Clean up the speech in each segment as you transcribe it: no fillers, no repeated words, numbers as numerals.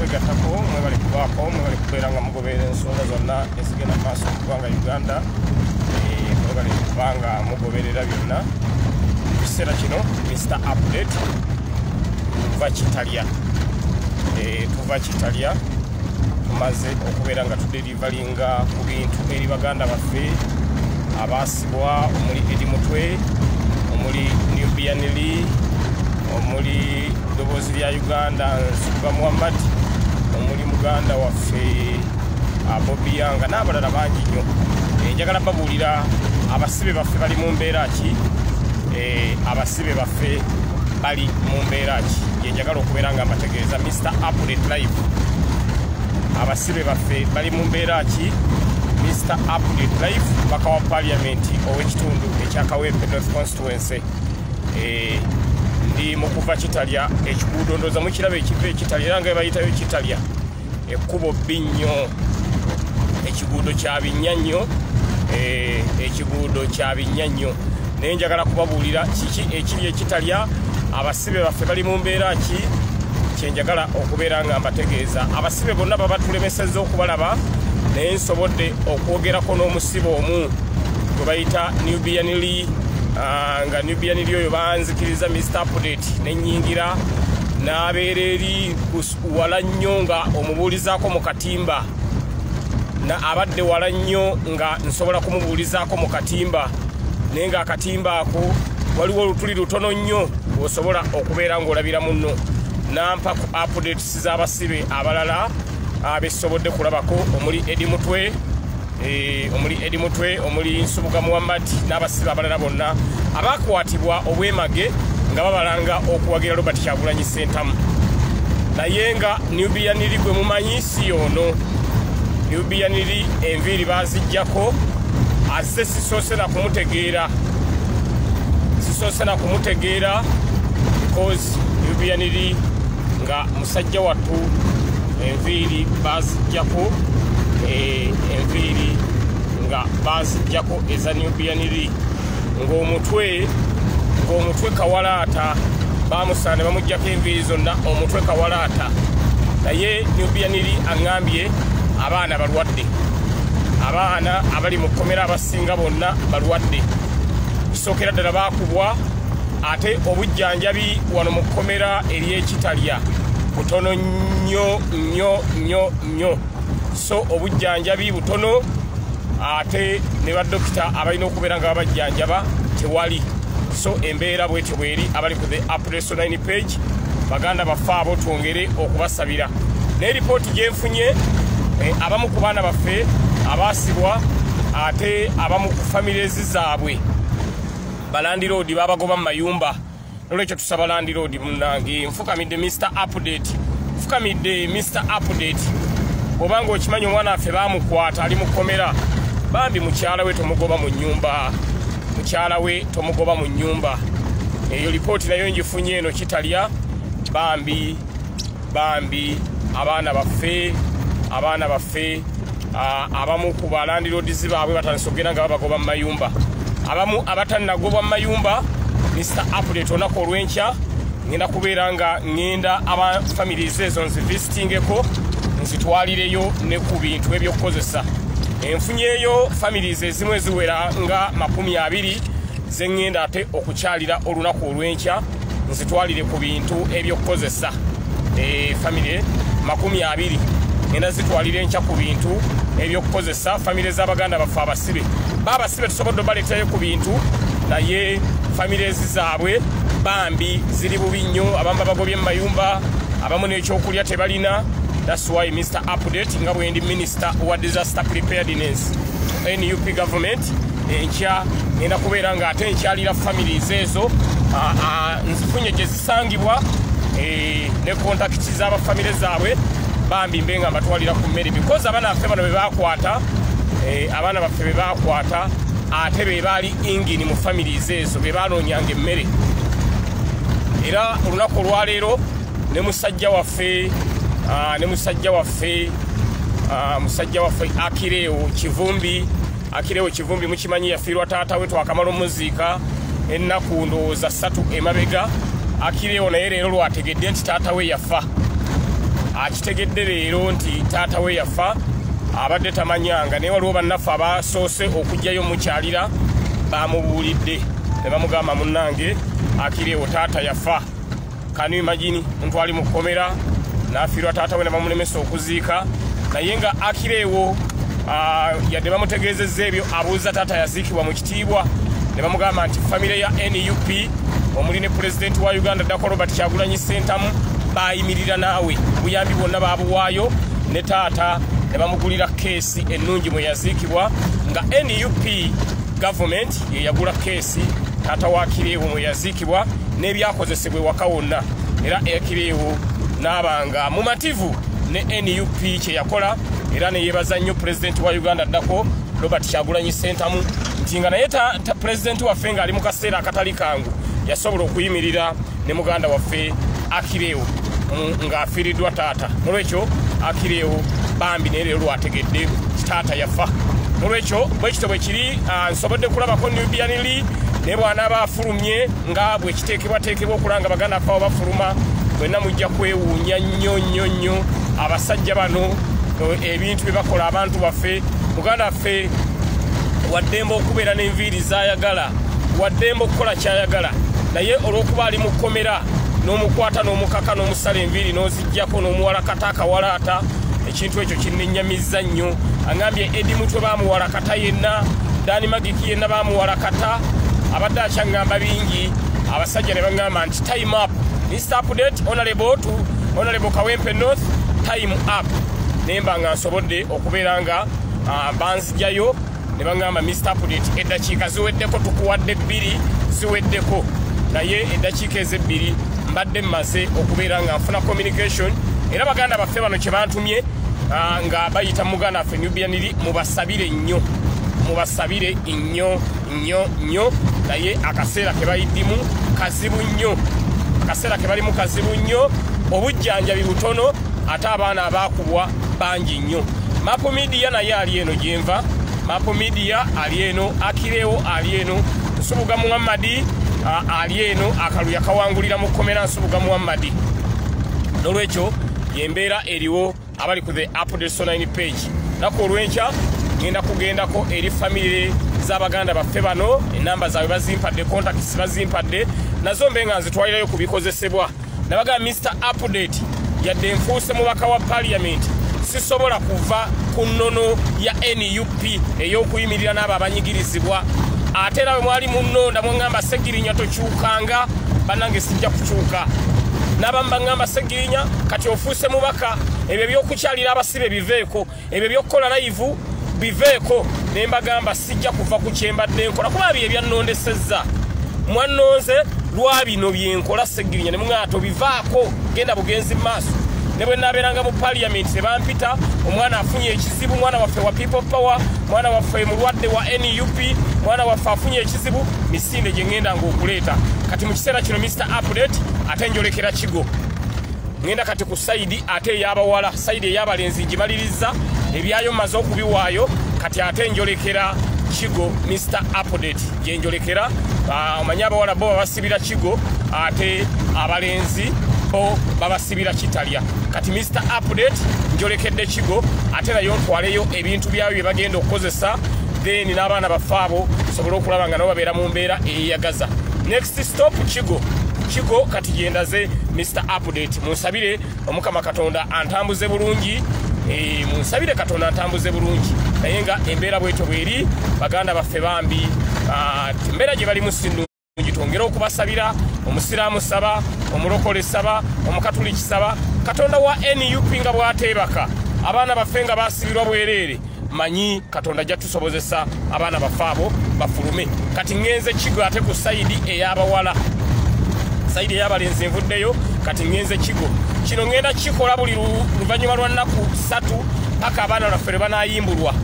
kwegatako mwebali kubaako mwebali kubeera nga mugoberera ensonga zonna ezigenda maaso mu ggwanga Uganda mwebali kubanga mugoberera byonna mu kiseera kino Mr. Update tuva Kitalya tumaze okubeera nga tuderivalinga ku bintu eri baganda baffe abaasibwa omuli Edi Mutwe omuli Nubian Lee omuli ddoboozi lya Uganda Nsubuga Muhammad omuli muganda waffe Bobby Yanga n'abalala bangi nnyo. Njagala babuulira abasibe baffe bali mu mbeera ki, abasibe baffe bali mu mbeera ki, njagala okubeera nga mbategeeza Mr. Update Live. Abasibe baffe bali mu mbeera ki, Mr. Update Live, paka wa parliament ow'ekitundu ekya Kawempe North Constituency. Ndi mu kuva Kitalya ekiguudo ndooza mukiraba ekiva Kitalya era nga bayitayo Kitalya ekkubo bbi nnyo, ekiguudo kya binnya nnyo, ekiguudo kya binnya nnyo. Naye njagala kubabuulira kiki ekiri Kitalya, abasibe baffe bali mu mbeera ki, kyenjagala okubeera nga mbategeeza. Abasibe bonna baba tulemesezza okubalaba naye nsobodde okwogerako n'omusibe omu gwe bayita Nubian Lee, nga Nubian Lee oyo banzikiriza Mr. Update n'ennyingira n'abeera eri wala nnyo nga omubuulizaako mu katimba, abadde wala nnyo nga nsobola kumubuulizaako mu katimba, naye nga akatimba ako waliwo olutuli lutono nnyo osobola okubeera ng'olabira munno. Nampa ku updates z'abasibe abalala abesobodde kulabako omuli Edi Mutwe, omuli Nsubuga Muhammad n'abasibe abalala bonna abakwatibwa obwemage nga babalanga okuwagira Robert Kyagulanyi Ssentamu. Naye nga Nubian Lee gwe mumanyi si ono. Nubian Lee enviiri baziggyako, azze sisoose na kumutegeera because Nubian Lee nga musajja wattu enviiri baziggyako, enviiri nga baziggyako eza Nubian Lee ng'omutwe kawalaata bamusaana bamuggyako enviiri zonna omutwe kawalaata. Naye Nubian Lee aŋŋambye abaana balwadde, abaana abali mu kkomera abasinga bonna balwadde, kisookera ddala baakubwa, ate obujjanjabi wano mu kkomera ery'Ekitalya butono nnyo. So obujjanjabi butono, ate ne baddokita abalina okubeera nga babajjanjaba tewali. So embeera bwetyo bweri. Abali ku the Update 9 page baganda baffe abo twongere okubasabira. Ne ripooti gyenfunye, abamu ku baana baffe abaasibwa, ate abamu ku families zaabwe balandiroodi babagoba mu mayumba. Nolwekyo tusaba landiroodi munnange, nfukamidde Mr. Update, bw'obanga okimanyi omwana waffe baamukwata ali mu kkomera, bambi mukyala we tomugoba mu nnyumba. Eyo lipooti nayo ngifunye eno Kitalya, bambi abaana baffe abamu ku balandiroodizi baabwe batandise okugenda nga babagoba mu mayumba. Abamu abatannagobwa mu mayumba, Mr. Update olunaku olw'enkya ngenda kubeera nga ngenda aba families ezo nzivisitingeko, nzitwalireyo ne ku bintu ebyokukozesa. Enfunyeeyo families ezimu eziwera nga 20 ze ngenda ate okukyalira olunaku olw'enkya nzitwalire ku bintu ebyokukozesa. Family 20 ngenda zitwalire enkya ku bintu ebyokukozesa. Family z'abaganda baffe abasibe tusobodde baleetayo ku bintu, naye families zaabwe bambi ziri bubi nnyo. Abamu babagobye mu mayumba, abamu n'ekyokulya tebalina. That's why Mr. Update nga bwe ndi Minister wa Disaster Preparedness NUP government, enkya ngenda kubeera nga ate nkyalira families ezo nzifunye gye zisangibwa ne kontakiti z'abafamile zaabwe, bambi mbenga mbatwalira ku mmere because abaana baffe bano abaana baffe be baakwata ate be baali ingini mu families ezo be baanoonyanga emmere. Era olunaku olwaleero ne musajja waffe Akireewo Kivumbi mukimanyi yafiirwa taata we twakamala omuziika ennaku ndowooza 3 emabega. Akireewo naye leero lwategedde nti taata we yafa. akitegedde leero nti taata we yafa abadde tamanyanga naye waliwo bannaffe abasoose okujjayo mukyalira bamubuulidde ne bamugamba munnange akireewo taata yafa. Can you imagine muntu ali mu kkomera n'afiirwa taata we ne bamulemesa okuziika naye nga akireewo yadde bamutegeezezza ebyo abuuza taata yaziikibwa mu kitiibwa ne bamugamba nti famire ya NUP omuli ne pulezidenti wa Uganda Dr. Robert Kyagulanyi Ssentamu bayimirira naawe buyambi bwonna baabuwaayo ne taata ne bamugulira keesi ennungi mwe yaziikibwa nga NUP gavumenti ye yagula keesi taata wa Kireewo mwe yaziikibwa n'ebyakozesebwa ewaka wonna era Kireewo n'abanga mumativu ne NUP kye yakola era ne yeebaza nnyo pulezidenti wa Uganda Dr. Robert Kyagulanyi Ssentamu nti nga naye pulezidenti waffe ng'ali mu kaseera akatali kangu yasobola okuyimirira ne muganda waffe Akireewo ng'afiiriddwa taata. Nolwekyo Akireewo bambi naye leero lwategedde taata yafa. Nolwekyo bwekityo bwe kiri nsobodde kulabako Nubian Li naye bw'anaaba afulumye nga bwe kiteekebwateekebwa okulanga baganda ffe abo bafuluma bwenna mujja kwewuunya nnyo abasajja bano ebintu bye bakola abantu baffe. Muganda waffe waddemba okubeera n'enviiri z'ayagala waddemba okukola kyayagala naye olw'okuba ali mu kkomera n'omukwata n'omukaka n'omusala enviiri n'oziggyako n'omuwalakata akawalaata ekintu ekyo kinnenyamizza nnyo. Angambye Edi Mutwe baamuwalakata yenna Dani Magiki yenna baamuwalakata abadde akyaŋŋamba bingi abasajja ne baŋŋamba nti time up Mr. Update Honorable Kawempe North time up naye mba nga nsobodde okubeera nga banzijjayo ne baŋŋamba Mr. Update eddakiika ziweddeko tukuwadde 2 ziweddeko naye eddakiika ez'ebbiri mbadde mmaze okubeera nga nfuna communication era baganda baffe bano kye bantumye nga bayita muganda waffe Nubian Li mubasabire nnyo naye akaseera ke bayiddimu kazibu nnyo obujjanjabi butono ate abaana abaakubwa bangi nnyo. Mapo Media naye ali eno gyenva Mapo Media ali eno Akireewo ali eno Nsubuga Muhammadi ali eno akaluya kawangulira mu kkomera Nsubuga Muhammadi. Nolwekyo yembeera eriwo abali ku the Update online page nako olwenkya ngenda kugendako eri famire z'abaganda baffe bano enamba zaabwe bazimpadde contacts bazimpadde nazo mbe nga nzitwalirayo ku bikozesebwa nabaga Mr. Update yadde nfuuse mubaka wa parliament sisobola kuva ku nnono ya NUP ey'okuyimirira n'abo abanyigirizibwa ate nawe mwali mu nnonda mwaŋŋamba Segirinya tokyukanga bannange sijja kukyuka n'abamu baŋŋamba Segirinya kati ofuuse mubaka ebyo by'okukyalira abasibe biveeko ebyo by'okukola live biveeko ne mbagamba sijja kuva ku kyembadde nkola kuba bye byannondesezza mwannonze lwa bino byenkola Segirinya ne muŋŋaato bivaako genda bugenzi mu maaso ne bwe naabeeranga mu parliament ne bampita omwana afunye ekizibu mwana waffe wa people power mwana waffe mulwadde wa NUP mwana waffe afunye ekizibu misinde gye ŋŋendanga okuleeta kati mu kiseera kino Mr. Update ate njolekera Kigo ngenda kati ku sayidi ate ey'abawala sayidi ey'abalenzi gimaliriza ebyayo mmaze okubiwaayo kati ate njolekera Kigo Mr. Update gye njolekera omanyi abawala bo babasibira Kigo ate abalenzi bo babasibira Kitalya kati Mr. Update njolekedde Kigo ate nayo ntwaleyo ebintu byayo bye bagenda okukozesa then n'abaana baffe abo sobola okulaba nga nabo babeera mu mbeera eyeyagaza. Next stop Kigo kati gyendaze Mr. Update munsabire omukama Katonda antambuze bulungi munsabire Katonda antambuze bulungi naye nga embeera bwetyo bweri baganda baffe bambi embeera gye bali musindu twongera okubasabira omusiraamu saba omulokole saba omukatuliki saba Katonda wa NUP nga bw'ateebaka abaana baffe nga basibirwa bwereere manyi Katonda ajja tusobozesa abaana baffe abo bafulume kati ŋŋenze Kigo ate ku sayidi ey'abawala sayidi ey'abalenzi nvuddeyo kati ŋŋenze Kigo kino ŋŋenda kikola buli luvannyuma lwa nnaku 3 paka abaana baffe lwe banaayimbulwa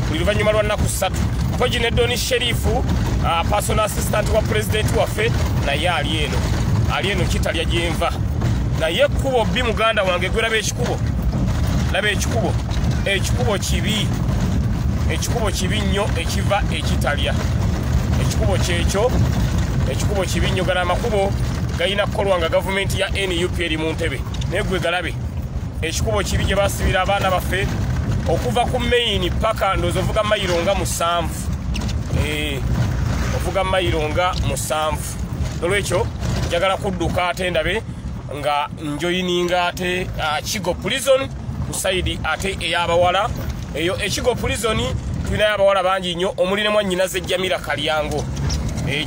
buli luvannyuma lwa nnaku 3 Mpoji ne Doni Sherifu personal assistant wa president waffe naye ali eno Kitalya gyenva naye ekkubo bbi muganda wange gwelaba ekikubo laba ekikubo kibi nnyo ekiva ekitalya ekikubo kyekyo ekikubo kibi nnyo gana amakubo galina kukolwa nga gavumenti ya NUP eri mu ntebe naye gwe galabe ekikubo kibi gye basibira abaana baffe okuva ku main paka ndozo ovuga mayironga 7 ovuga mayironga 7 olwekyo njagala kudduka ate ndabe nga njoyininga ate Kigo prison ku side ate ey'abawala eyo Kigo prison tulina abawala bangi nnyo omuliremu annyinaze Jamila Kalyango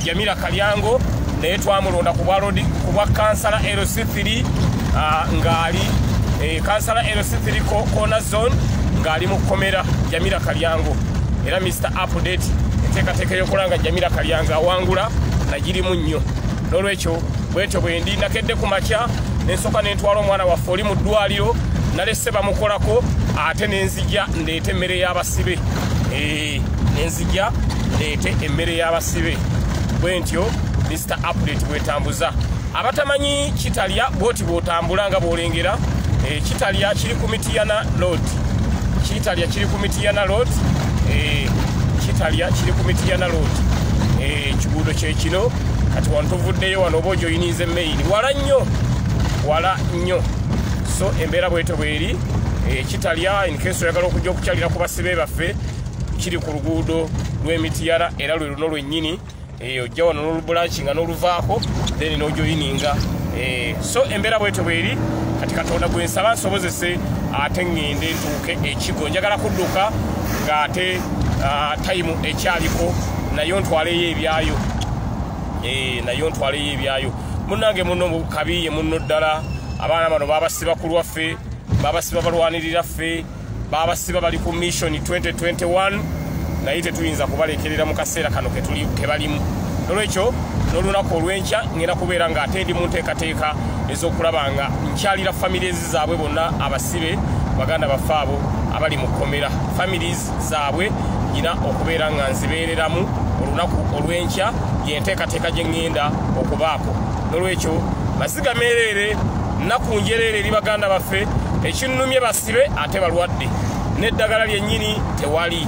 Jamila Kalyango naye twamulonda ku bwa kansala LC3 ngali kansala LC3 corner zone ngali mu komera Jamila Kalyango era Mr Update enteekateeka y'okulanga Jamila Kalyango awangula nagirimu nnyo n'olwekyo bwetyo bwendi nakedde ku makya nensoka nentwala omwana waffe oli mu ddwaliro nalese bamukolako ate nenzija ndeete emmere y'abasibe nenzija ndeete emmere y'abasibe bwentyo Mr Update bwetambuza abatamanyi Kitalya bwoti bwotambula nga bwolengera Kitalya kiri ku Mityana Road Kitalya kiri ku Mityana Road Kitalya kiri ku Mityana Road ekiguudo kyekino kati wantuvuddeyo wano oba ojoyinize main wala nnyo so embeera bwetyo bweri Kitalya in case oyagala okujja okukyalira ku basibe baffe kiri ku luguudo lw'Emityana era lwe luno lwennyini ojja wano n'olubranchi nga n'oluvaako then n'ojoyininga so embeera bwetyo bweri kati Katonda gwe nsaba nsobozese ate ngende ntuuke Ekigo njagala kudduka ng'ate time ekyaliko nayo ntwaleyo ebyayo nayo ntwaleyo ebyayo munnange muno kabiye muno ddala abaana bano babasiba ku lwaffe babasiba balwanirira ffe babasiba bali ku mission 2021 naye tetuyinza kubalekerera mu kaseera kano kebalimu olwekyo n'olunaku olw'enkya ngenda kubeera ng'ate ndi mu nteekateeka ez'okulaba nga nkyalira families zaabwe bonna abasibe baganda baffe abo abali mu kkomera families zaabwe nyina okubeera nga nzibeereramu olunaku olw'enkya yenteekateeka gye ŋŋenda okubaako n'olwekyo maziga meereere nnaku njereere eri baganda baffe ekinnumye basibe ate balwadde n'eddagala lyennyini tewali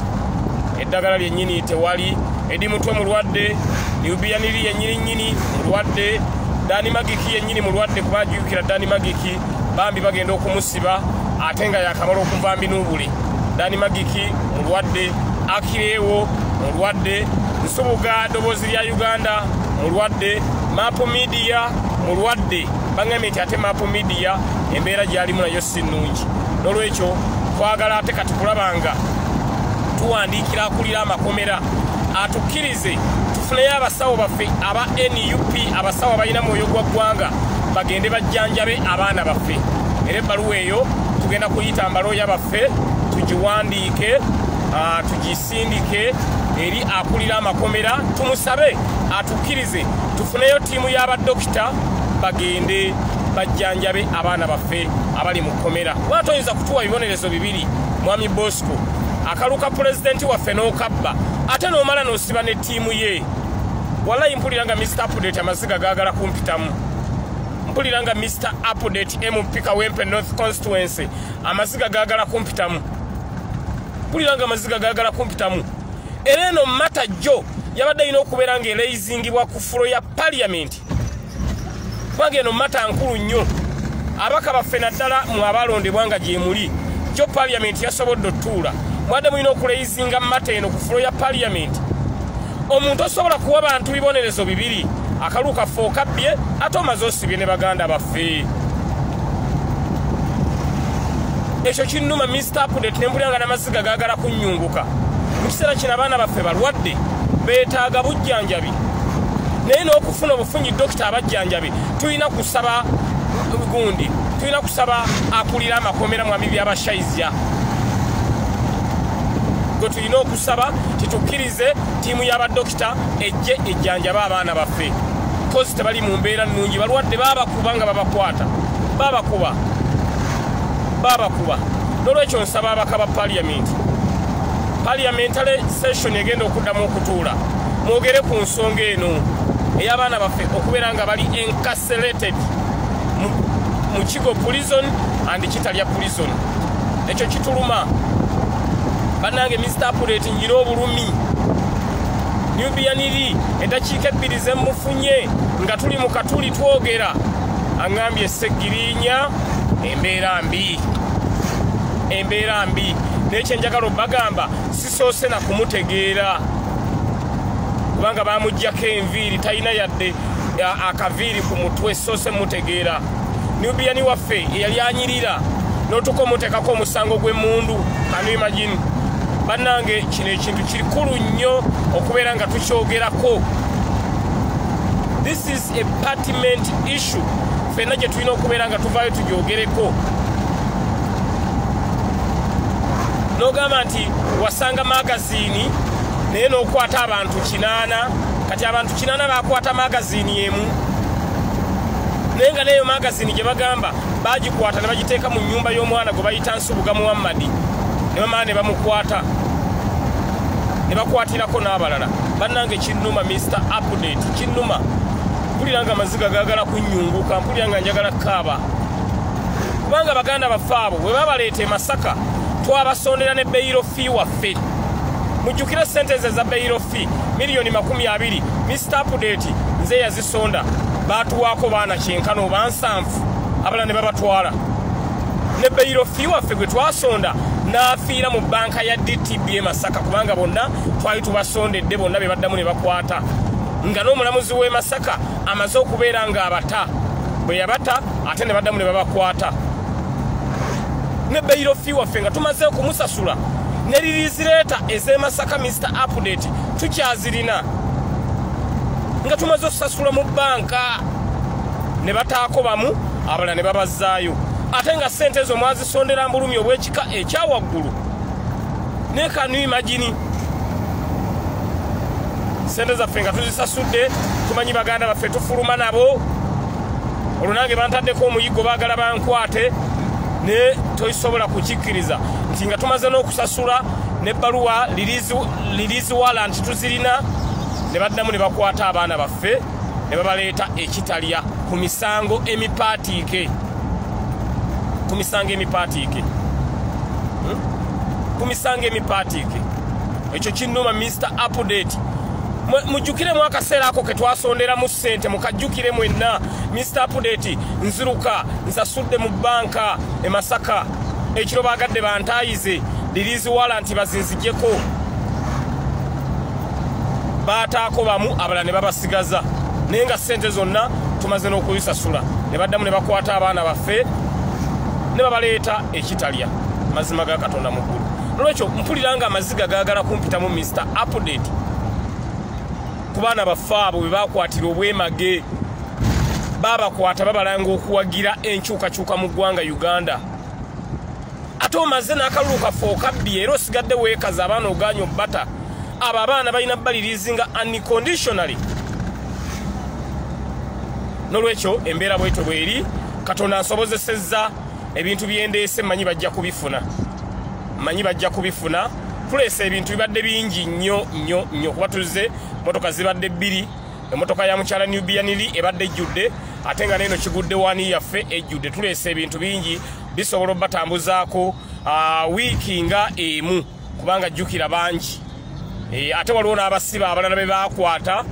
eddagala lyennyini tewali edi mutwe mulwadde niubiyaniri yennyini mulwadde Dani Magiki yennyini mulwadde kubajjukira Dani Magiki bambi bagenda okumusiba ate nga yakamala okuvambi n'obule Dani Magiki mulwadde Akireewo mulwadde Nsubuga ddoboozi lya Uganda mulwadde Mapu Media mulwadde bangambye nti ate Mapu Media embeera gy'alimu nayo si nnungi n'olwekyo twagala ate kati kulabanga tuwandiikira akulira amakomera atukkirize tufuneyo abasawo baffe aba NUP abasawo abalina mwoyo gwa ggwanga bagende bajjanjabe abaana baffe era ebbaluwa eyo tugenda kuyita mbalooya baffe tugiwandiike tugisindike eri akulira amakomera tumusabe atukkirize tufuneyo ttiimu y'abadokita bagende bajjanjabe abaana baffe abali mu kkomera watoyinza kutuwa bibonerezo bibiri mwami Bosco akaluka pulezidenti waffe n'okabba ate n'omala n'osiba ne ttiimu ye wallahi mpuliranga Mr Update amaziga gaagala kumpitamu mpuliranga Mr Update MP Kawempe North Constituency amaziga gaagala kumpitamu mpuliranga amaziga gaagala kumpitamu era eno Mata Jo yabadde alina okubeera ng'ereyizingibwa ku fulo ya Parliament kubanga eno Mata nkulu nnyo abaka baffe naddala mu abalondebwa nga gye muli jo Parliament yasobodde otuula mwadde mulina okuleyizinga Mata eno ku fulo ya Parliament omuntu osobola kuwa bantu bibonerezo bibiri akaluka ffe okabbye ate omaze osibye ne baganda baffe ekyo kinnuma Mr Update nempuliranga n'amaziga gaagala kunnyunguka mu kiseera kino abaana baffe balwadde beetaaga bujjanjabi naye n'okufuna obufunyi dokita abajjanjabi tulina kusaba gundi tulina kusaba akulira amakomera mwami by'abashayizya gwe tulina okusaba titukkirize ttiimu y'abadokita ejje ejjanjaba abaana baffe kozi tebali mu mbeera nnungi balwadde baabakuba nga babakwata baabakuba n'olwekyo nsaba abaka ba parliamentary session egenda okuddamu okutuula mwogere ku nsonga eno ey'abaana baffe okubeera nga bali incarcerated mu Kigo prison and Kitalya prison ekyo kituluma bannange Mr Update njira obulumi Nubianiri eddakiika 2 zemufunye nga tuli mu katuli twogera aŋŋambye Segirinya embeera mbi nekyenjagala bagamba sisoose na kumutegeera kubanga bamuggyako enviiri talina yadde akaviiri ku mutwe soose mutegeera Nubian waffe eyali anyirira n'otukomuteekako omusango gw'emmundu Can you imagine bannange kino ekintu kirikulu nnyo okubeera nga tukyogerako. This is a pertinent issue ffenna gye tulina okubeera nga tuvaayo tugyogereko. N'ogamba nti wasanga magaziini naye n'okwata abantu 8 kati abantu 8 bakwata magaziini emu naye nga neyo magaziini gye bagamba bagikwata ne bagiteeka mu nnyumba y'omwana gwe bayita Nsubuga Muhammadi ne bamala ne bamukwata ne bakwatirako n'abalala. Bannange kinnuma Mr. Update kinnuma mpulira nga amaziga gaagala kunnyunguka mpulira nga njagala kaaba kubanga baganda baffe abo bwe babaleeta e Masaka twabasondera ne beyiro fee waffe. Mujjukira sentence za beyiro fee $20,000 Mr. Update nze yazisonda batuwaako baana kyenkano oba 7 abala ne babatwala ne beyiro fee waffe gwe twasonda n'afiira mu banka ya DTB Masaka kubanga bonna twali tubasondedde bonna be baddamu ne bakwata nga n'omulamuzi w'e Masaka amaze okubeera nga abata bwe yabata ate ne baddamu ne babakwata ne beyiro fee waffe nga tumaze okumusasula ne release ez'e Masaka Mr. Update tukyazirina nga tumaze okusasula mu banka ne bataako bamu abala ne babazaayo ate nga ssente ezo mwazisondera mbulumi obw'ekika ekyawaggulu ne Can you imagine ssente zaffe nga tuzisasudde tumanyi baganda baffe tufuluma nabo olunange bantaddeko omuyiggo baagala bankwate ne toyisobola kukikkiriza nti nga tumaze n'okusasula n'ebbaluwa release warrant tuzirina ne baddamu ne bakwata abaana baffe ne babaleeta ekitalya ku misango emipaatiike ekyo kinnuma Mr. Update mujjukire mu akaseera ako ke twasonderamu ssente mukajjukire mwenna Mr. Update nziruka nsasudde mu banka e Masaka ekiro baagadde bantaayize release warrant bazinzigyeko baataako bamu abala ne babasigaza naye nga ssente zonna tumaze n'okuzisasula ne baddamu ne bakwata abaana baffe ne babaleeta ekitalya mazima ga Katonda muggulu. Nolwekyo mpulira nga amaziga gaagala kumpitamu Mr. Update ku baana baffe abo bwe baakwatira obwemage baabakwata babalanga okuwagira enkyukakyuka mu ggwanga Uganda ate omaze n'akalulu kaffe okabbi era osigadde weekaza abaana ogaanya obbata abo abaana balina balirizinga unconditionally. Nolwekyo embeera bwetyo bweri Katonda nsobozesezza ebintu byendeese manyi bajja kubifuna tuleese ebintu bibadde bingi nnyo kuba tuzze motoka zibadde 2 emotoka ya mukyala Nubian ebadde ejjudde ate nga neno kigudde wani yaffe ejjudde tuleese ebintu bingi bisobola batambuzaako wiiki nga emu kubanga jjukira bangi ate waliwo n'abasiba abalala be baakwata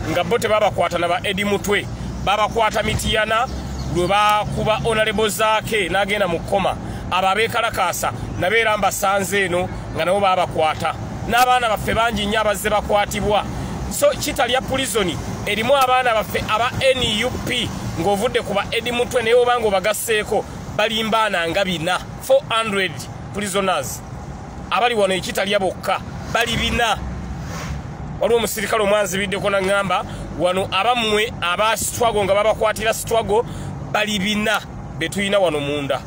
nga bo tebabakwata na ba Edi Mutwe babakwata Mitiyana lwe bakuba Honorable Zaake n'agenda mu kkoma abo abeekalakaasa nabeera mbasanze eno nga nabo babakwata n'abaana baffe bangi nnyo abazze bakwatibwa. So kitalya prison erimu abaana baffe aba NUP ng'ovudde ku ba Edi Mutwe naye obanga obagasseeko balimbaana nga 400 prisoners abali wano ekitalya bokka bali 4. Waliwo omusirikale omwanzibiddeko n'aŋŋamba wano abammwe aba struggle nga babakwatira struggle bali 4 be tulina wano munda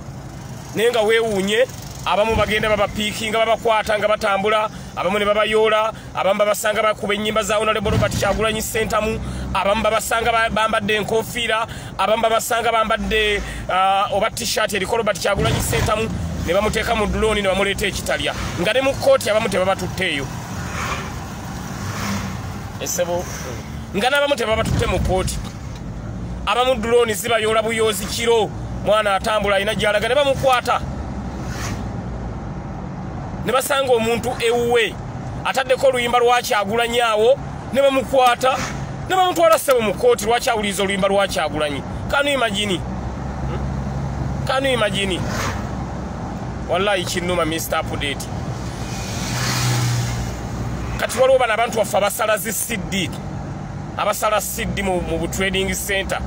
naye nga weewuunye abamu bagenda babapiikinga babakwata nga batambula abamu ne babayoola abamu babasanga bakuba ennyimba za Honorable Robert Kyagulanyi Ssentamu abamu babasanga bambadde enkofiira abamu babasanga bambadde oba t-shirt eriko Robert Kyagulanyi Ssentamu ne bamuteeka mu dulooni ne bamuleeta ekitalya nga ne mu kkooti abamu tebabatutteeyo esebo nga n'abamu tebabatutte mu kkooti abamu dulooni zibayoola buyoozi kiro mwana atambula alina gy'alaga ne bamukwata ne basanga omuntu ewuwe ataddeko oluyimba lwa Kyagulanyi awo ne bamukwata ne bamutwala ssebo mu kkooti lwaki awuliriza oluyimba lwa Kyagulanyi. Can you imagine Can you imagine? Wallahi kinuma Mr. Update. Kati waliwo bana abantu waffe abasala zi CD. Abasala CD mu trading center.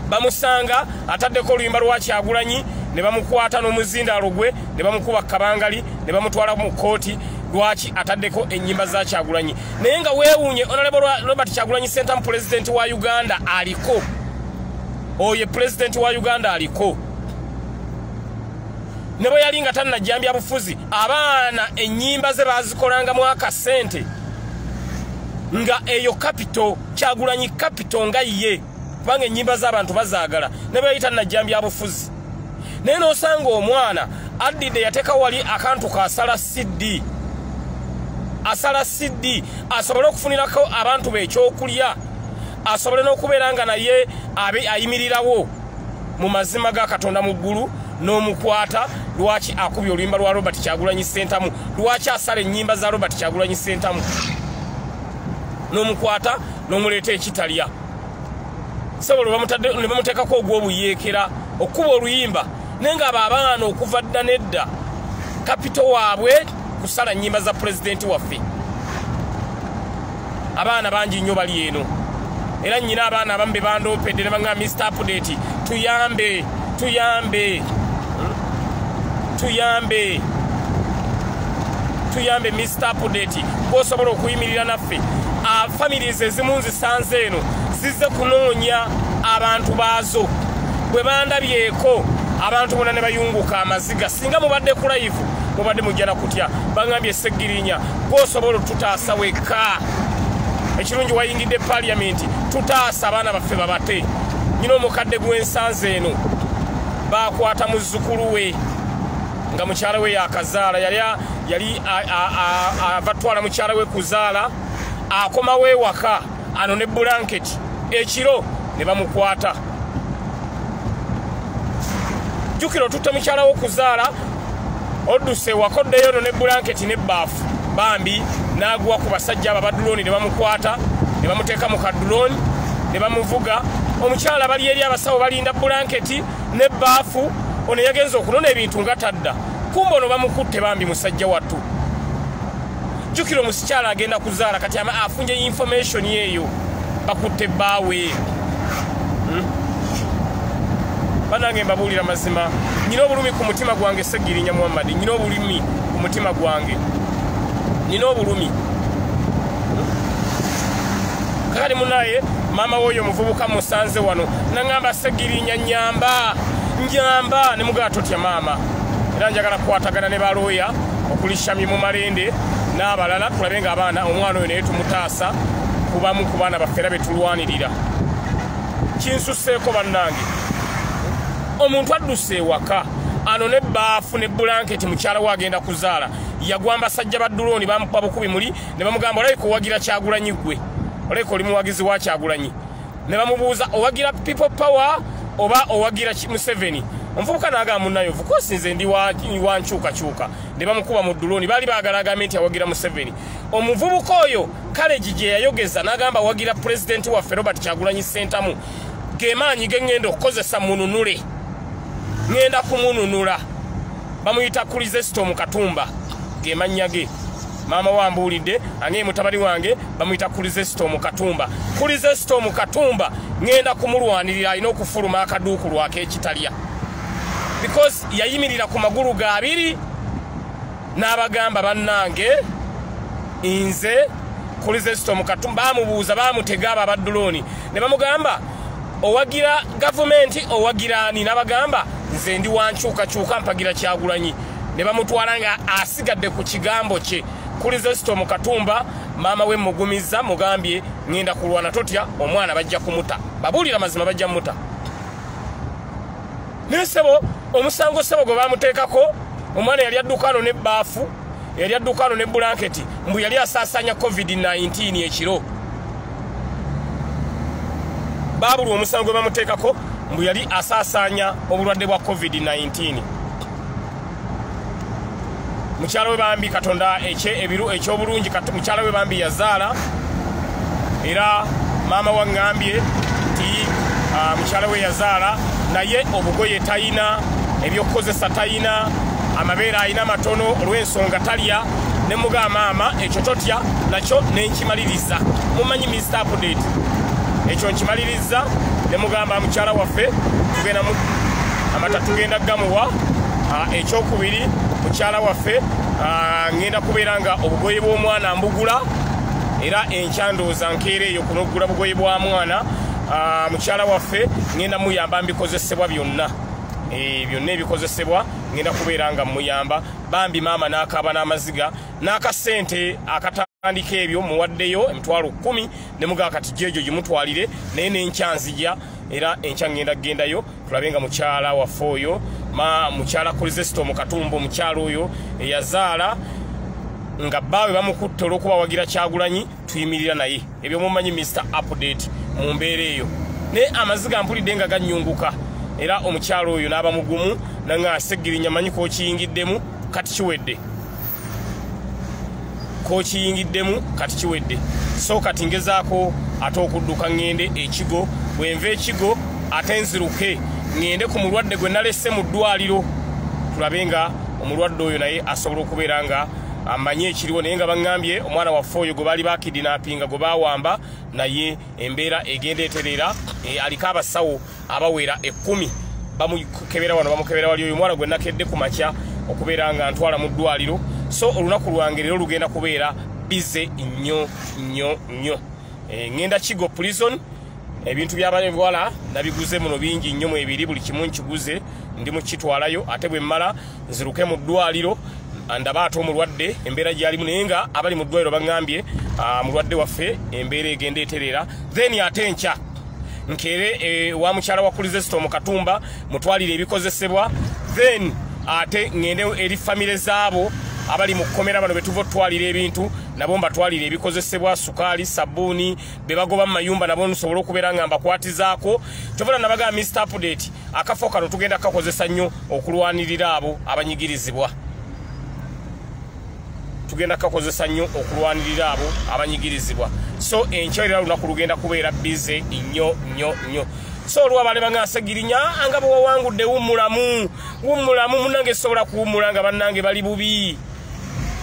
Bamusanga ataddeko oluyimba lwa Kyagulanyi ne bamukwata n'omuzindaalo gwe ne bamukuba kabangali ne bamutwala mu kooti lwaki ataddeko ennyimba za Kyagulanyi. Naye nga weewuunye Honorable Robert Kyagulanyi Ssentamu President wa Uganda aliko. Oye President wa Uganda aliko. Ne bwe yali nga tannajjambya bufuzi abaana ennyimba ze bazikolanga mu akasente nga eyo capital Kyagulanyi capital nga ye kubanga ennyimba z'abantu bazaagala ne bwe yali tannajjambya bufuzi. Naye n'osanga omwana addidde yateeka wali akantu kaasala CD. Asala CD asobole okufunirako abantu be ekyokulya asobole n'okubeera nga naye ayimirirawo mu mazima ga Katonda mu ggulu n'omukwata lwaki akubye oluyimba lwa Robert Kyagulanyi Ssentamu lwaki asala ennyimba za Robert Kyagulanyi Ssentamu n'omukwata n'omuleeta ekitalya sebolo ne bamuteekako ogw'obuyeekera okuba oluyimba naye nga abaana okuva dda nedda kapito waabwe kusala nnyimba za pulezidenti waffe. Abaana bangi nnyo bali eno era nnyina abaana abamu be bandoopedde ne baŋŋamba Mr. Update tuyambe Mr. Update bw'osobola okuyimirira naffe. Families ezimu nzisanze eno zizze kunoonya abantu baazo bwe bandabyeko abantu bonna ne bayunguka amaziga singa mubadde ku live mubadde mujja na kutya baŋŋambye Seggirinya bw'osobola otutaasa wekka. Ekirungi wayingidde Parliament tutaasa abaana baffe babate. Nyina omukadde gw'ensanze eno baakwata muzzukulu we nga mukyala we yakazaala yali avatwala mukyala we kuzaala akomawo ewaka ano ne bulanketi ekiro ne bamukwata. Jjukira tutte mukyala wo kuzaala odduse wakoddeyo no ne bulanketi n'ebbaafu bambi n'agwa ku basajja ababaddulooni ne bamukwata ne bamuteeka mu kaddulooni ne bamuvuga. Omukyala bali eri abasawo balinda bulanketi n'ebbaafu ono yagenza okunona ebintu nga tadda kumba ono bamukutte bambi musajja wattu. Jjukira omusikyala agenda kuzaala kati afunye information yeeyo bakutte bbaawe. Banange mbabuulira mazima nyina obulumi ku mutima gwange Seggirinya Muhammad nyina obulumi ku mutima gwange nyina obulumi. Kakati munaye mama woyo muvubuka musanze wano naŋŋamba Seggirinya nyamba ne mugala totya maama era njagala kukwatagana ne balooya okulishamye mu malende n'abalala tulabe nga abaana omwana oyo naye tumutaasa kubamu ku baana baffe era be tulwanirira. Kinsuseeko bannange omuntu adduse ewaka ano n'ebbaafu ne bulanketi mukyala we agenda kuzaala yagwa basajja baddulooni bamupa bukubi muli ne bamugamba olabika owagira Kyagulanyi gwe olabika oli muwagizi wa Kyagulanyi ne bamubuuza owagira people power oba owagira Museveni. Omuvubuka n'agamba munnayo vukosi nze ndi wa nkyukakyuka ne bamukuba mu ddulooni baali baagala agambe nti awagira Museveni. Omuvubuka oyo kaleegi gye yayogeza n'agamba awagira pulezidenti waffe Robert Kyagulanyi Ssentamu gemaanyi ge ŋŋenda okukozesa mununule ngenda kumununula. Bamuyita Kulizesto Katumba ge mannya ge. Maama wambuulidde ange mutabani wange bamuyita Kulizesto Katumba. Kulizesto Katumba ngenda kumulwanirira alina okufuluma akaduuku lwake ekitalya because yayimirira ku magulu ga abiri n'abagamba bannange nze Kulizesto Katumba. Bamubuuza bamutega abo abaddulooni ne bamugamba owagira gavumenti owagira ani n'abagamba nze ndi wankyukakyuka mpagira Kyagulanyi ne bamutwala nga asigadde ku kigambo kye. Kulizesto Katumba maama we mugumiza mugambye ngenda kulwana totya omwana bajja kumuta babuulira mazima bajja muta. Nesebo omusango sebo gwe bamuteekako omwana yali addukano n'ebbaafu yali addukano ne bulanketi mbu yali asaasanya COVID-19 ekiro. Baabulwa omusango gwe bamuteekako mbu yali asaasanya obulwadde bwa COVID-19. Mukyala we bambi Katonda ekyobulungi mukyala we bambi yazaala era maama waŋŋambye nti mukyala we yazaala naye obugoye tayina ebyokukozesa tayina amabeere ayina matono olw'ensonga talya ne mugamba maama ekyo totya nakyo nenkimaliriza mumanyi Mr. Update ekyo nkimaliriza ne mugamba mukyala waffe tugenda mu amata tugenda gamuwa ekyokubiri mukyala waffe ngenda kubeera nga obugoye bw'omwana mbugula era enkyandoza nkeera eyo kunogula bugoye bwa mwana mukyala waffe ngenda muyamba mbikozesebwa byonna byonna ebikozesebwa ngenda kubeera nga muyamba bambi maama n'akaaba n'amaziga n'akasente akatandika ebyo muwaddeyo emitwalo 10 ne mugaa kati jejo gimutwalire naye n'enkyanzija era enkya ngenda gendayo tulabe nga mukyala waffe oyo mukyala Kristo mu Katumbo mukyala oyo eyazaala nga baawe bamukutte olw'okuba wagira Kyagulanyi tuyimirira naye ebyo mumanyi Mr. Update mu mbeera eyo naye amaziga mpulidde nga gannyunguka era omukyalo oyo n'aba mugumu nanga Segirinya manyi kiyingiddemu kati kiwedde so kati ngezaako ate okudduka ngende ekigo bwenva ekigo ate nziruke ngende ku mulwadde gwe nalese mu ddwaliro tulabe nga omulwadde oyo naye asobola okubeera nga amanye ekiriwo naye nga baŋŋambye omwana waffe oyo gwe baali bakidinapinga gwe baawamba naye embeera egenda eterera aliko abasawo abawera 10 bamukebera wano bamukebera wali oyo omwana gwe nakedde ku makya okubeera nga ntwala mu ddwaliro so olunaku lwange leero lugenda kubeera bize nnyo ngenda Kigo prison ebintu by'abalewala nabiguze muno bingi nnyo mu ebiri buli kimu nkiguze ndi mu kitwalayo ate bwe mmala nziruke mu ddwaliro ndaba ate omulwadde embeera gy'alimu naye nga abali mu ddwaliro baŋŋambye mulwadde waffe embeera egenda eterera then ate nkya nkeere wa mukyala wa Kristo mu Katumba mutwalire ebikozesebwa then ate ngende eri famire zaabo abali mu kkomera bano betuva twalira ebintu nabo mbatwalira ebikozesebwa sukaali sabuni bebagoba mu mayumba nabo nsobola okubeera nga mbakwatizaako tobona nabaga Mr. Update akafo kano tugenda kakozesa nnyo okulwanirira abo abanyigirizibwa so enkyoera lunaku lugenda kubeera bize nnyo so olwabale banga Segirinya nga bwe wawangudde wummulamu munange sobola kuwummula nga bannange bali bubi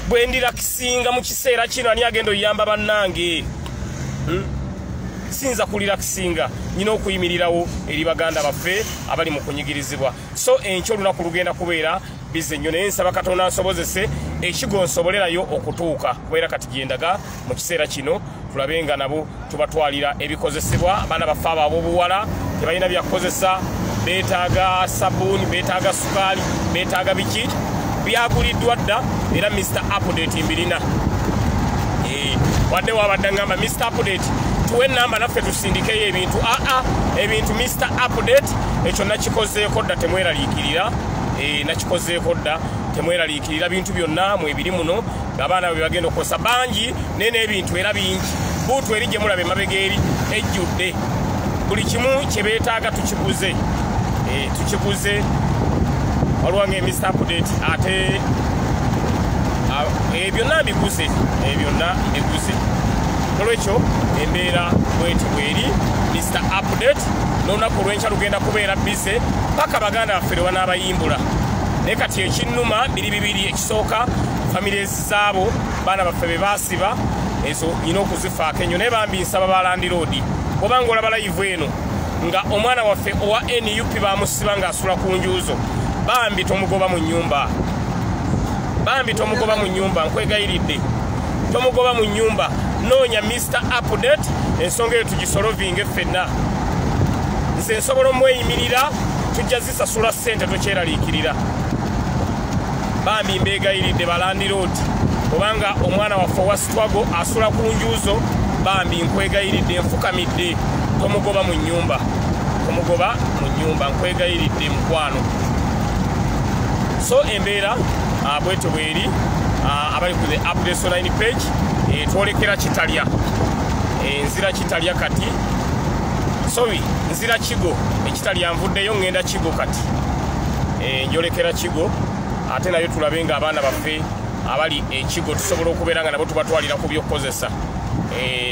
bwendira kisinga mu kiseera kino ani agenda oyamba bannange sinza kulira kisinga nyina okuyimirirawo eri baganda baffe abali mu kunyigirizibwa so enkyo olunaku lugenda kubeera bize nnyo naye nsaba Katonda nsobozese ekigo nsobolerayo okutuuka kubeera kati gyendaga mu kiseera kino tulabe nga nabo tubatwalira ebikozesebwa abaana baffe ab'obuwala tebalina byakukozesa beetaaga sabuni beetaaga sukaali beetaaga biki byaguliddwa dda era Mr. Update mbirina wadde wabadde ngamba Mr. Update tuwe namba naffe tusindikeyo ebintu ebintu Mr. Update ekyo nakikozeeko dda temweraliikirira nakikozeeko dda temweraliikirira bintu byonna mwebiri muno abaana bwe bagenda okukosa bangi naye n'ebintu era bingi buutu eri gye mulaba emabega eri ejjudde buli kimu kye beetaaga tukiguze olwange Mr. Update ate byonna mbiguze olwekyo embeera bweti bweri Mr. Update n'olunaku olw'enkya lugenda kubeera bize paka baganda baffe banaabayimbula naye kati ekinnuma bibiri ekisooka famire zaabo baana baffe be baasiba ezo nyina okuzifaako ennyo naye bambi nsaba ba Landiroodi obanga olaba live eno nga omwana waffe owa NUP bamusiba ng'asula ku njuuzo bambi tomugoba mu nnyumba nkwegayiridde tomugoba mu nnyumba noonya Mr. Update ensonga eyo tugisolovinge ffenna nze nsobola omweyimirira tujja zisasula ssente tokyeraliikirira bambi mbeegayiridde ba Landiroodi obanga omwana waffe owa Struggle asula ku njuuzo bambi nkwegayiridde nfukamidde tomugoba mu nnyumba nkwegayiridde mukwano so embeera bwetyo bweri abali ku the Updates online page twolekera Kitalya nzira Kitalya kati nzira Kigo ekitalya nvuddeyo ngenda Kigo kati njolekera Kigo ate nayo tulabe nga abaana baffe abali ekigo tusobola okubeera nga nabo tubatwalira ku byokkozesa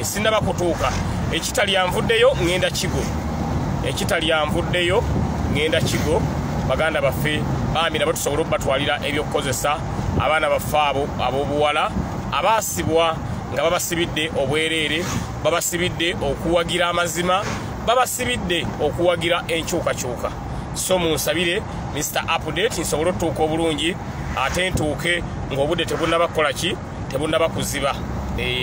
sinnaba kutuuka ekitalya nvuddeyo ngenda Kigo baganda baffe bambi nabo tusobola okubatwalira ebyokukozesa abaana baffe abo ab'obuwala abaasibwa nga babasibidde obwereere babasibidde okuwagira amazima babasibidde okuwagira enkyukakyuka so munsabire Mr. Update nsobola otuuka obulungi ate ntuuke ng'obudde tebunnabakola ki tebunnabakuziba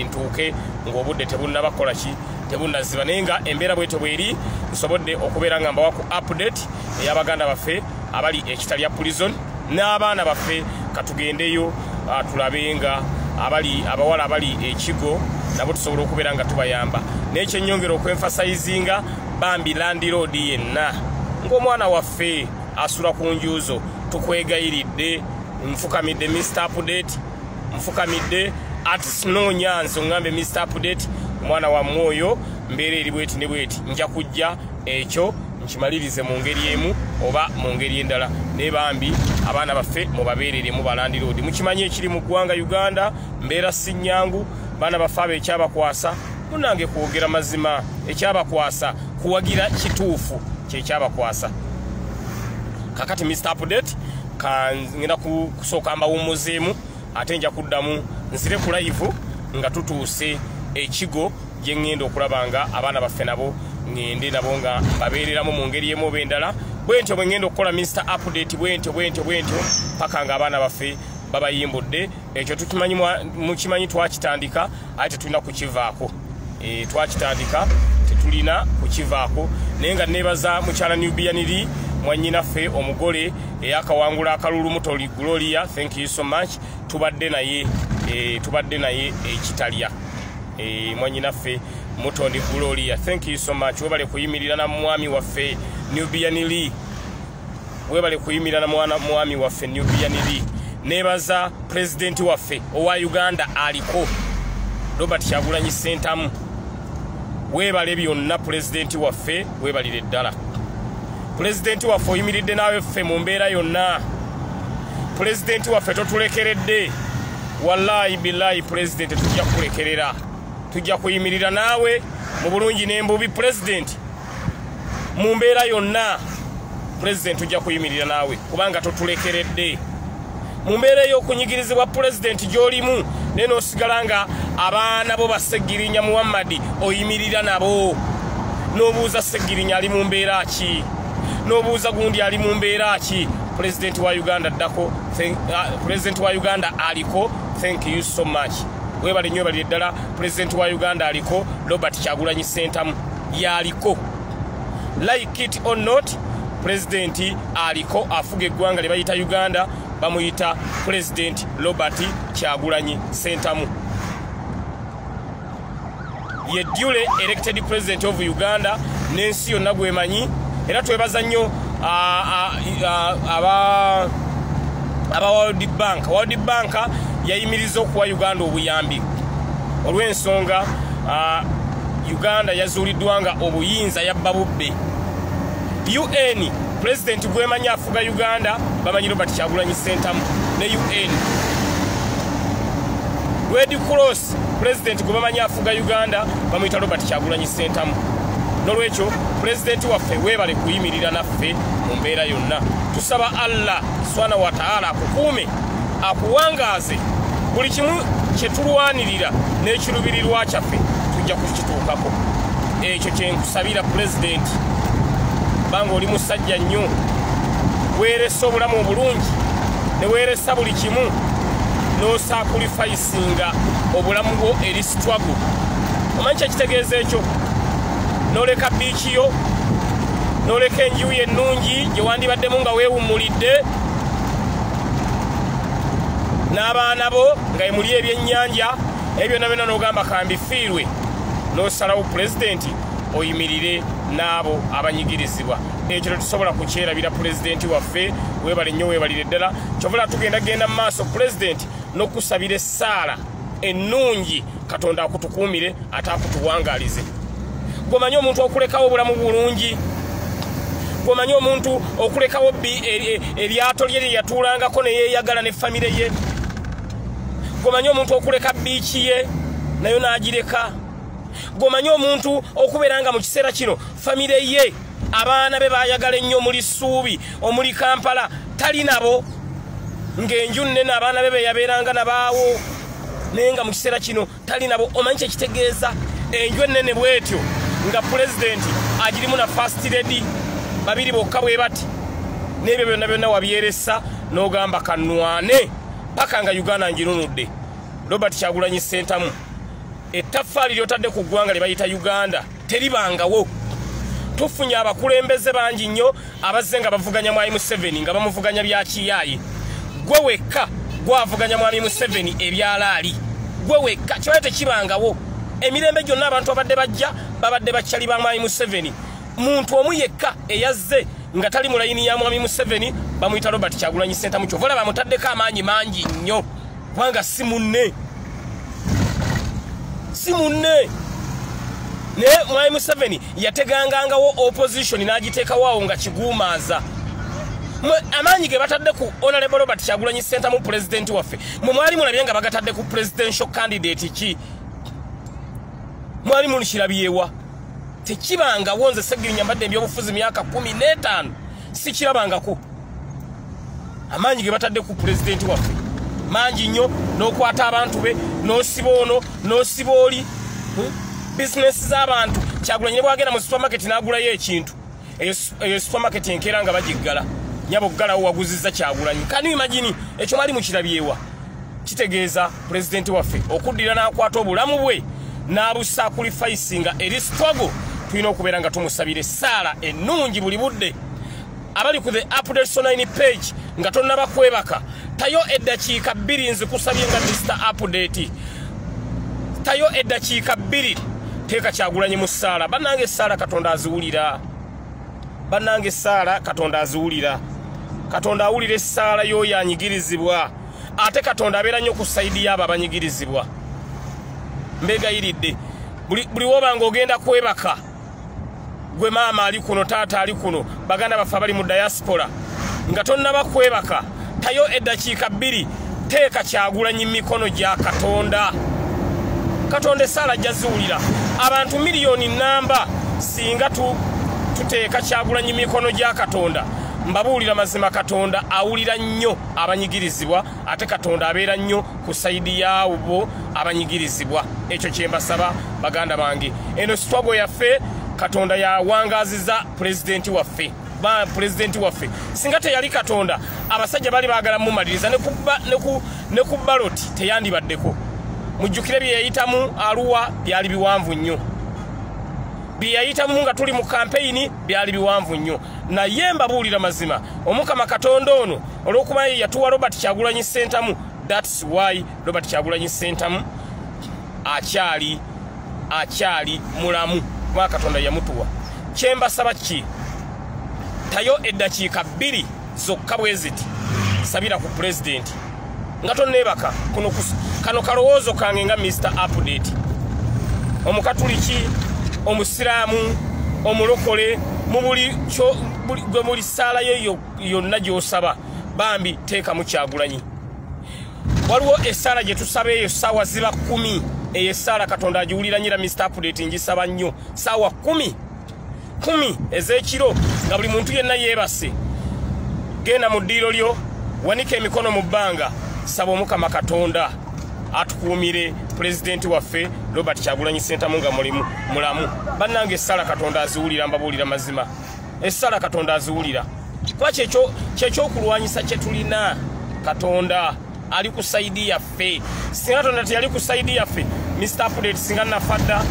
ntuuke ng'obudde tebunnabakola ki tebunnaziba naye nga embeera bwetyo bweri nsobodde okubeera nga mbawa ku update ey'abaganda baffe abali ekitali ya prison n'abaana baffe katugendeyo tulabe nga abawala abali ekigo nabo tusobola okubeera nga tubayamba n'ekyennyongera okwenfasizinga bambi landlord yenna ng'omwana waffe asula ku njuuzo tukwegayiridde nfukamidde Mr. Update nfukamidde ati noonyanzi oŋŋambe Mr. Update omwana wa mwoyo mbeera eri bweti ne bweti nja kujja ekyo nkimalirize mu ngeri emu oba mu ngeri endala naye bambi abaana baffe mubabeereremu balandiroodi mukimanyi ekiri mu ggwanga Uganda mbeera si nnyangu baana baffe abo ekyabakwasa munange kwogera mazima ekyabakwasa kuwagira kituufu kyekyabakwasa kakati Mr. Update ngenda kusooka mbawummuzeemu ate nja kuddamu nzire ku live nga tutuuse ekigo gye ŋŋenda okulaba nga abaana baffe nabo ŋŋende nabo nga mbabeereramu mu ngeri emu oba endala bwentyo bwe ŋŋenda okukola Mr. Update bwentyo paka nga abaana baffe babayimbudde ekyo mukimanyi twakitandika ate tetulina kukivaako twakitandika tetulina kukivaako naye nga neebaza mukyala Nubianiri mwannyinaffe omugole eyakawangula akalulu Mutoli Gloria thank you so much tubadde naye ekitalya mwannyinaffe Mutondi Gloria thank you so much webale kuyimirira na mwami waffe Nubianiri webale kuyimirira na mwami waffe Nubianiri nebaza president waffe owa Uganda aliko Robert Kyagulanyi Ssentamu webale byonna president waffe webalire ddala president waffe oyimiridde naawe ffe mu mbeera yonna president waffe totulekeredde wallahi billahi president tujja kulekerera tujja kuyimirira naawe mu bulungi n'embubi president mu mbeera yonna president tujja kuyimirira naawe kubanga totulekeredde mu mbeera ey'okunyigirizibwa president gy'olimu naye n'osigala nga abaana bo Bassegirinya Muhammad oyimirira nabo n'obuuza Ssegirinya ali mu mbeera ki n'obuuza gundi ali mu mbeera ki president wa Uganda ddako president wa Uganda aliko thank you so much webale nnyo balire ddala president wa Uganda aliko Robert Kyagulanyi Ssentamu yaliko like it or not president aliko afuga eggwanga lye bayita Uganda bamuyita president Robert Kyagulanyi Ssentamu ye duly elected president of Uganda n'ensi yonna gwemanyi era twebaza nnyo aba World Bank yayimiriza okuwa Uganda obuyambi olw'ensonga Uganda yazuuliddwa nga obuyinza yabba bubbe UN president gwemanyi afuga Uganda bamanyi Robert Kyagulanyi Ssentamu ne UN Red Cross president gwebamanyi afuga Uganda bamuyita Robert Kyagulanyi Ssentamu nolwekyo president waffe webale kuyimirira naffe mu mbeera yonna tusaba Allah subhanahu wa ta'ala akukuume akuwangaaze buli kimu kyetulwanirira n'ekirubirirwa kyaffe tujja kukituukako ekyo kyenkusabira president banga oli musajja nnyo weeresa obulamu obulungi ne weeresa buli kimu n'osakurifayisinga obulamu bwo eri struggle omanyi kyekitegeeza ekyo n'oleka biiki yo n'oleka enjiwu ennungi gye wandibaddemu nga weewummulidde n'abaana bo nga emuli ebyennyanja ebyo byonna n'ogamba kambifiirwe n'osalawo pulezidenti oyimirire n'abo abanyigirizibwa ekyo tetusobola kukyerabira pulezidenti waffe weebale nnyo weebalire ddala kyovula tugenda mu maaso pulezidenti n'okusabira essaala ennungi Katonda akutukuumire ate akutuwangaalize gwomanyi omuntu okulekawo obulamu bulungi gwomanyi omuntu okulekawo eryato lye lye yatuulangako ne yeeyagala ne famire ye gwomanyi omuntu okuleka biiki ye nayo n'agireka gwomanyi omuntu okubeera nga mu kiseera kino famire ye abaana be bayagala ennyo omuli Ssuubi omuli Kampala tali nabo ng'enju nnene abaana be yabeeranga nabaawo naye nga mu kiseera kino tali nabo. Omanyi kye kitegeeza enju ennene bw'etyo nga pulezidenti agirimu na first lady babiri bokka bwe bati n'ebyo byonna byonna wabyeresa n'ogamba kanwane paka nga Uganda njirunudde. Robert Kyagulanyi Ssentamu ettaffaali ly'otadde ku ggwanga lye bayita Uganda teribangawo. Tufunye abakulembeze bangi nnyo abazze nga bavuganya Mwami Museveni nga bamuvuganya bya kiyaayi. Gwe wekka gwavuganya Mwami Museveni ebyalaali. Gwe wekka kibaye tekibangawo. Emirembe gyonna abantu abadde bajja babadde bakyali ba Mwami Museveni. Muntu omu yekka eyazze nga tali mu layini ya Mwami Museveni bamuyita Robert Kyagulanyi Ssentamu. Kyovola bamutaddeko amaanyi mangi nnyo kubanga si munne. Si munne. Ne Mwami Museveni yategangangawo opposition n'agiteekawo nga kiguumaaza. Amaanyi ge batadde ku Honorable Robert Kyagulanyi Ssentamu president waffe. Mwe mwali mulabye nga bagatadde ku presidential candidate ki? Mwali mulikirabyewa. Tekibanga wonze Ssegirinya mbadde ebyobufuzi myaka 15 sikirabangako. Amaanyi ge batadde ku president waffe mangi nnyo n'okwata abantu be n'osiba ono n'osiba oli business z'abantu. Kyagulanyi ne bwagenda mu supermarket n'agulayo ekintu eyo supermarket enkeera nga bagiggala nyabo ggalawo waguzizza Kyagulanyi. Kani imagine ekyo mwali mukirabyewa. Kitegeeza president waffe okuddira n'akwata obulamu bwe n'abusacrificinga eri struggle tulina okubeera nga tumusabira essaala ennungi buli budde. Abali ku the update 9 page nga tonnaba kwebaka tayo eddakiika 2 nzikusabye nga Mr. Update tayo eddakiika 2 teeka Kyagulanyi mu ssaala. Bannange essaala Katonda aziwulira. Bannange essaala Katonda aziwulira. Katonda awulira essaala y'oyo anyigirizibwa ate Katonda abeera nnyo ku sayidi y'abo abanyigirizibwa. Mbegayiridde buli wobanga ogenda kwebaka gwe maama ali kuno taata ali kuno baganda baffe abali mu diaspora nga tonnaba kwebaka tayo eddakiika 2 teeka Kyagulanyi mikono gya Katonda. Katonda essaala jaziwulira. Abantu miliyoni namba singa tuteeka Kyagulanyi mikono gya Katonda mbabuulira mazima Katonda awulira nnyo abanyigirizibwa ate Katonda abeera nnyo ku sayidi yaabo abanyigirizibwa. Ekyo kye mbasaba baganda bange. Eno struggle yaffe Katonda yawangaziza president waffe. President waffe singa teyali Katonda abasajja bali baagala mumaliriza ne ku baloti teyandibaddeko. Mujjukire bye yayitamu Arua byali biwanvu nnyo. Bye yayitamu nga tuli mu campaign byali biwanvu nnyo. Naye mbabuulira mazima Omukama Katonda ono olw'okuba yatuwa Robert Kyagulanyi Ssentamu. That's why Robert Kyagulanyi Ssentamu akyali mulamu kuba Katonda yamutuwa. Kyembasaba ki tayo eddakiika 2 zokka bwe ziti sabira ku president nga tonneebaka kano kalowoozo kange nga Mr. Update. Omukatuliki omusiraamu omulokole gwe muli ssaala yo yonna gy'osaba bambi teeka mu Kyagulanyi. Waliwo essaala gye tusaba eyo ssaawa ziba 10 eyo essaala Katonda agiwulira nyira Mr. Update ngisaba nnyo ssaawa 10 ez'ekiro nga buli muntu yenna yeebase. Genda mu ddiiro lyo wanika emikono mu bbanga saba Omukama Katonda atukuumire president waffe Robert Kyagulanyi Ssentamu nga mulamu. Bannange essaala Katonda aziwulira mbabuulira mazima. Essaala Katonda aziwulira. Kuba kyekyokulwanyisa kye tulina. Katonda ali ku sayidi yaffe. Singa Katonda teyali ku sayidi yaffe Mr. Update singa nafadda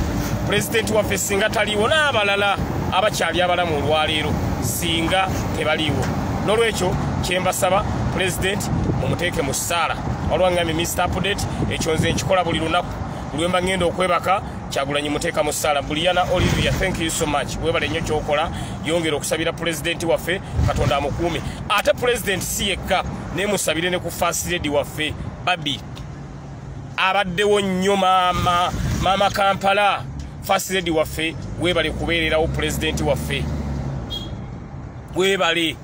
president waffe singa taliiwo n'abalala abakyali abalamu olwaleero singa tebaliiwo. N'olwekyo kyembasaba president mumuteeke mu ssaala. Olwangambye Mr. Update ekyo nze nkikola buli lunaku buli wemba ngenda okwebaka Kyagulanyi muteeka mu ssaala. Buliana Olivia, thank you so much. Webale nnyo kyokola yongera okusabira president waffe Katonda amukuume. Ate president si yekka ne musabire ne ku first lady waffe Babi abaddewo nnyo maama Kampala. First lady waffe webale kubeererawo president waffe webale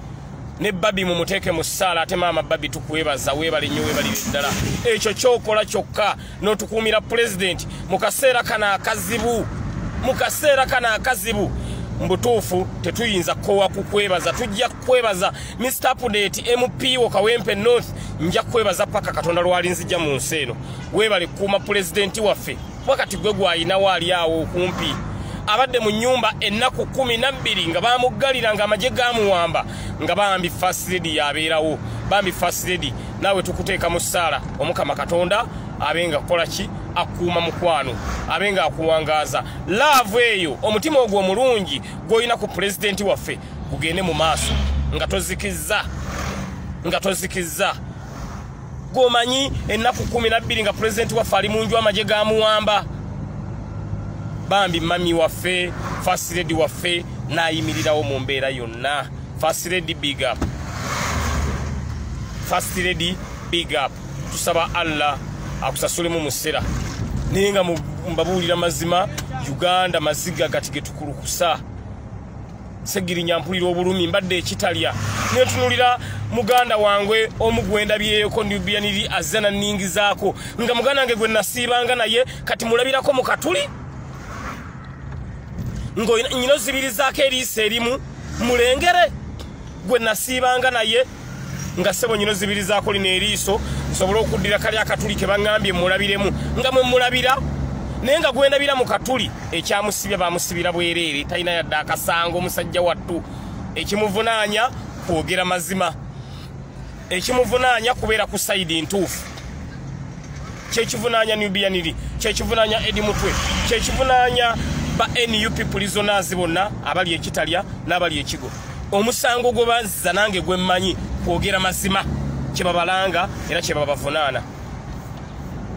ne Babi mumuteeke mu ssaala. Ate maama Babi tukwebaza webale nnyo webalire ddala. Ekyo kyokola kyokka n'otukuumira president mu kaseera kana akazibu mbutuufu tetuyinza kowa kukwebaza tujja kwebaza Mr. Update MP wo Kawempe North nja kwebaza paka Katonda lwalinzija mu nseno webale kuma president waffe wakati gwe gwayina wali awo kumpi abadde mu nyumba ennaku 12 nga bamugalira nga amaje gamuwamba nga bambi first lady yabeerawo bambi first lady nawe tukuteeka mu ssala omukama Katonda abenga kola ki akuma mukwano abenga akuwangaza love eyo omutima ogwo omulungi goyina ku president waffe gugende mu maaso nga tozikiza gomanyi ennaku 12 nga president waffe ali munju amaje gamuwamba bambi mami waffe first lady waffe nayimirirawo mu mbeera yonna first lady big up first lady big up tusaba Allah akusasule mu musera ninga mbabulira mazima Uganda maziga gatige tukulukusa segiri nyampulira obulumi mbadde ekitalya netunulira muganda wangwe omugwenda byeko ndibyaniri azana ningi zaako nga muganda nge gwe nasibanga naye kati mulabirako mu katuli ngo nyino zibiri zake erisa erimu mulengere gwe nasibanga naye nga sebo nyino zibiri zako line eriso nsobola okuddira kali akatuli ke bangambye mulabiremu nga mwe mulabira nenga gwendabira mu katuli ekyamusibya bamusibira bwerere talina yadda akasango musajja wattu ekimuvunanya kwogera mazima ekimuvunanya kubeera ku side ntuufu kyekivunanya Nubianiri kyekivunanya Edi Mutwe kyekivunanya ba NUP prisoners bonna abali ekitalya n'abali ekigo omusango gwe bazza nange gwe mmanyi kwogera mazima kyebabalanga era kyebabavunana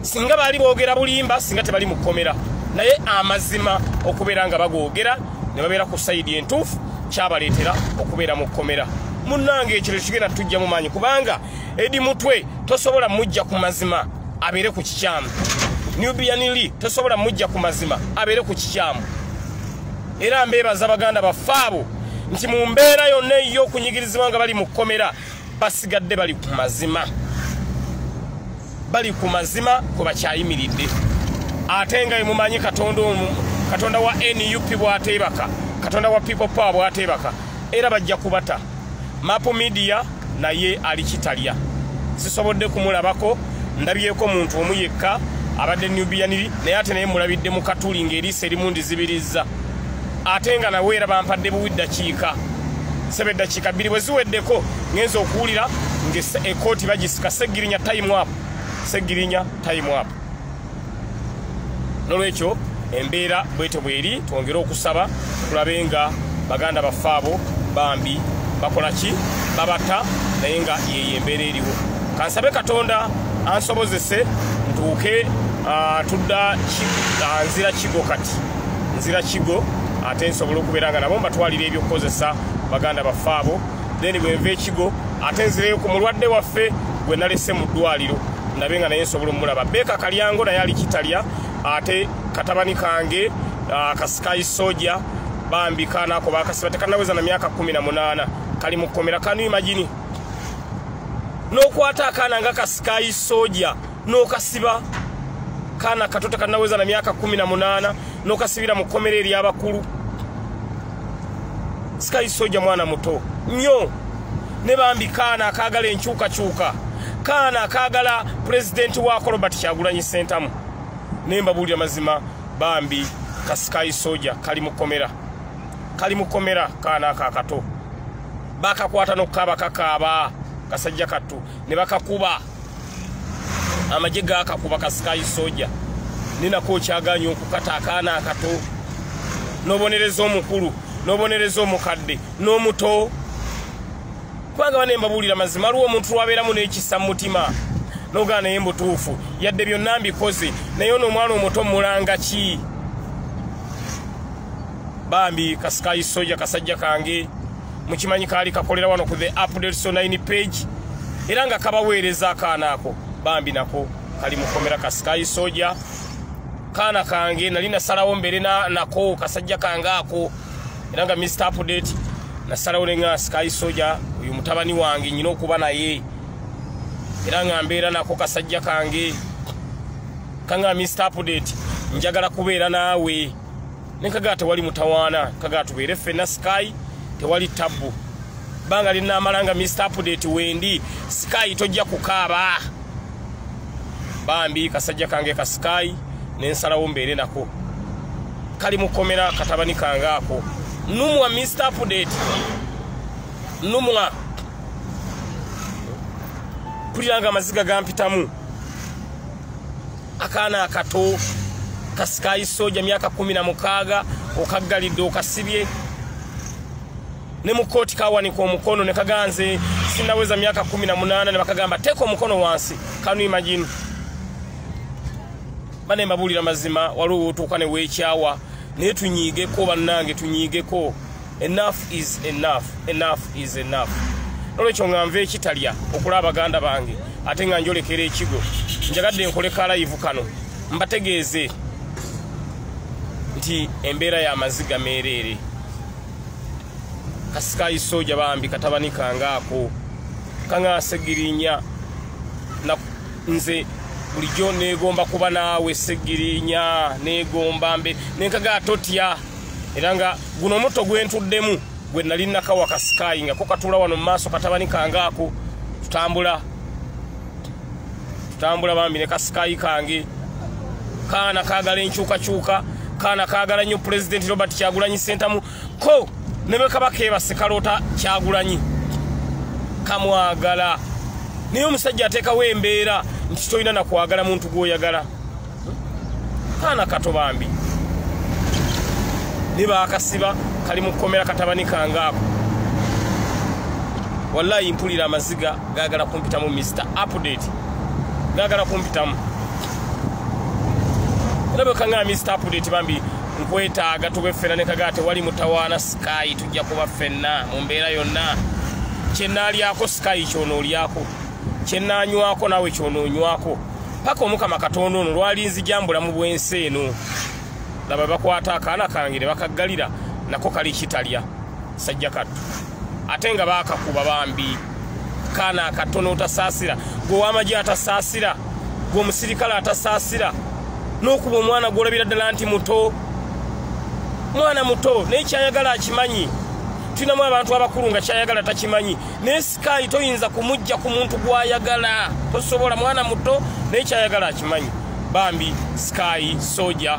singa bali boogera bulimba singa tebali mukomera naye amazima okubeera nga bagoogera ne babeera ku side entuufu kyabaleetera okubeera mu komera munnange ekiro kigenda tujja mu maanyi kubanga Edi Mutwe tosobola mujja ku mazima abeere ku kikyamu Nubianiri tosobola mujja ku mazima abeere ku kikyamu era mbeebaza baganda bafaabo nti mu mbeera yonna eyo okunyigirizibwa nga bali mu komera basigadde bali ku mazima kwe bakyayimiridde ate nga mumanyi Katonda wa NUP bw'ateebaka Katonda wa People Power bw'ateebaka era bajja kubata Mapu Media naye ali kitalya sisobodde kumulabako ndabyeko muntu omu yekka abadde Nubianiri naye ate naye mulabidde mu katuli ng'eriisa erimundi zibirizza ate nga naweera bampadde buwiddakiika sebe eddakiika 2 bwe ziweddeko ngenza okuwulira ng'ekkooti bagisika Segirinya time up nolwekyo embeera bwete bweri twongere okusaba tulabe nga baganda bafaabo bambi bakola ki babata naye nga yeye embeera eriwo kansabe Katonda ansobozese ntuuke tudda nzira kigo ate nsobola okubeera nga nabo mbatwalira ebyokukozesa baganda bafaabo then bwenva ekigo ate nzireyo ku mulwadde waffe gwe nalese mu ddwaliro ndabe nga naye nsobola omulaba Beka Kalyango naye ali kitalya ate katabani kange Kasikayi Soja bambi kanako bakasiba tekanaweza na myaka 18 kali mu komera kanu imagine n'okwata akaana nga Kasikayi Soja n'okasiba kana katota kanaweza na myaka 18 n'okasibira mu komera eri abakulu Kasikayi Soja mwana muto nnyo ne bambi kana akagala enkyukakyuka kana akagala president wa Robert Kyagulanyi Ssentamu nemba bulya mazima bambi Kasikayi Soja kali mu komera kana akakato bakakwata n'okukaba kakaba kasajja kattu ne bakakuba amaje gakakuba Kasikayi Soja ninako kyaganya okukata akaana akato n'obonereza omukulu n'obonereza omukadde n'omuto kubanga banemba bulira mazima aliwo omuntu lwabeeramu n'ekisa mu mutima n'ogaana naye mbutuufu yadde byonna mbikoze naye n'omwana omuto mulanga ki bambi Kasikayi Soja kasajja kange mukimanyi kaali kakolera wano ku the updates on 9 page era nga kabaweereza akaana ako bambi nako kali mukomera Kasikayi Soja kaana kange nali nasalawo mbere nako kasajja kange ako era nga Mr. Update nasalawo ne Kasikayi Soja uyu mutabani wange nyina okuba naye era nga mbeera nako kasajja kange kanga Mr. Update njagala kubeera naawe nekaga tewali mutawaana kaga tubeere ffenna Sky tewali tabu banga lina amalanga Mr Update wendi Sky tojja kukaaba bambi kasajja kange ka Sky nensalawo mbeere nako kali mukomera katabani kangaako numwa Mr Update numwa kuliranga amaziga gampitamu akana akato ka Sky Soja myaka 16 okaggalidde okasibye ne mukoti kawanika omukono ne kaganze sinaweza myaka 18 ne bakagamba teko omukono wansi kanu imagine bane mabulira mazima waliwo otukane wekyawa ne tunyigeko bannange tunyigeko enough is enough is enough nolwekyo ngamve ekitalya okulaba baganda bange ate nga njolekera ekigo njagadde nkoleka live kano mbategeeze nti embeera ya maziga merere ka Sky Soja bambi katabani kangaako kanga segirinya na nze bulijjo negomba kuba naawe segirinya negomba mbe nenkaga totya era nga guno moto gwentuddemu gwe nali nakawa ka Sky nga ko katula wano maaso katabani kangaako tutambula bambi ne ka Sky kange kana kagala enkyuka kana kagala nnyo President Robert Kyagulanyi Ssentamu ko nebe kabake basekalota Kyagulanyi kamwagala niyo omusajja ateekawo embeera nti toyina na kwagala muntu gwoyagala kana kato bambi niba akasiba kali mukomera katabani kangaako wallahi mpulira amaziga gagala kumpitamu Mr Update gagala kumpitamu nabo kanga Mr Update bambi nkwetaaga tube ffenna ne kagate wali mutawaana Sky tujja kuba ffenna mu mbeera yonna kyenaalyako Sky kyonoolyako kyenaanywako nawe kyonoonywako paka omukama Katonda ono lwalinzi jambula mu bwensi eno laba bakwata akaana kange ne bakaggalira nako kali kitalya sajja kattu ate nga baakakuba bambi kaana akatono otasaasira gwe w'amagye atasaasira gwe omusirikale atasaasira n'okuba omwana gw'olabira ddala nti muto mwana muto naye kyayagala akimanyi tunamu abantu abakulu nga kyayagala takimanyi naye Sky toyinza kumujja ku muntu gwayagala tosobola mwana muto naye kyayagala akimanyi bambi Sky Soja